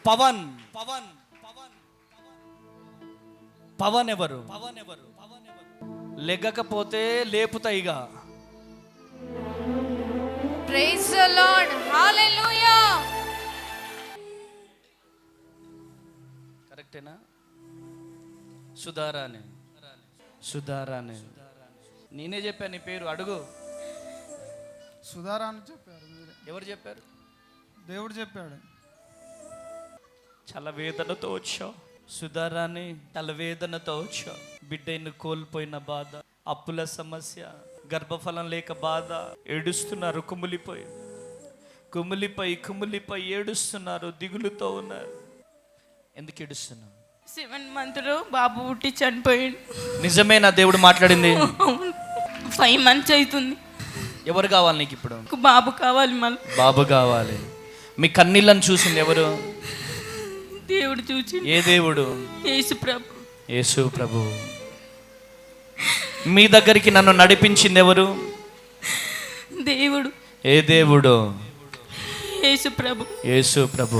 పవన్ పవన్ పవన్ ఎవరు? లెగ్గకపోతే లేపుతాయిగా. Praise the lord, హల్లెలూయా. కరెక్టేనా? సుధారానే నేనే చెప్పాను నీ పేరు, అడుగు. సుధారా అని చెప్పారు. ఎవరు చెప్పారు? దేవుడు చెప్పాడు. చాలా వేదనతో వచ్చావు సుధారాణి, చాలా వేదనతో వచ్చావు. బిడ్డను కోల్పోయిన బాధ, అప్పుల సమస్య, గర్భఫలం లేక బాధ, ఏడుస్తున్నారు. కుమిలిపోయి ఏడుస్తున్నారు, దిగులుతో ఉన్నారు. ఎందుకు ఏడుస్తున్నావు? 7 months బాబు పుట్టి చనిపోయాడు. నిజమేనా దేవుడు మాట్లాడింది? 5 months అవుతుంది. ఎవరు కావాలి నీకు ఇప్పుడు? బాబు కావాలి. మళ్ళీ బాబు కావాలి. మీ కన్నీళ్ళని చూసింది ఎవరు? దేవుడు చూసి. ఏ దేవుడు? యేసు ప్రభు. మీ దగ్గరికి నన్ను నడిపించింది ఎవరు? దేవుడు. ఏ దేవుడు? యేసు ప్రభు.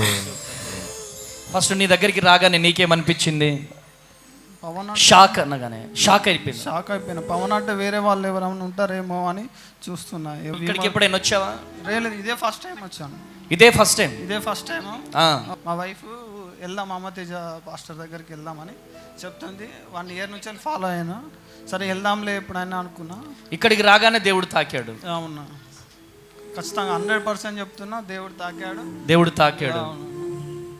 ఫస్ట్ నీ దగ్గరికి రాగానే నీకేమనిపించింది? షాక్ అనగానే షాక్ అయిపోయినా. పవన్ అంటే వేరే వాళ్ళు ఎవరైనా ఉంటారేమో అని చూస్తున్నా. ఇక్కడికి ఎప్పుడైనా వచ్చావా? ఇదే ఫస్ట్ టైం వచ్చాను. ఇదే ఫస్ట్ టైం. మా వైఫ్ వెళ్దాం అమ్మ తేజ పాస్టర్ దగ్గరికి వెళ్దామని చెప్తుంది. 1 year నుంచి ఫాలో అయ్యాను. సరే వెళ్దాంలే ఎప్పుడైనా అనుకున్నా. ఇక్కడికి రాగానే దేవుడు తాకాడు. అవునా, ఖచ్చితంగా 100% చెప్తున్నా, దేవుడు తాకాడు. దేవుడు తాకాడు.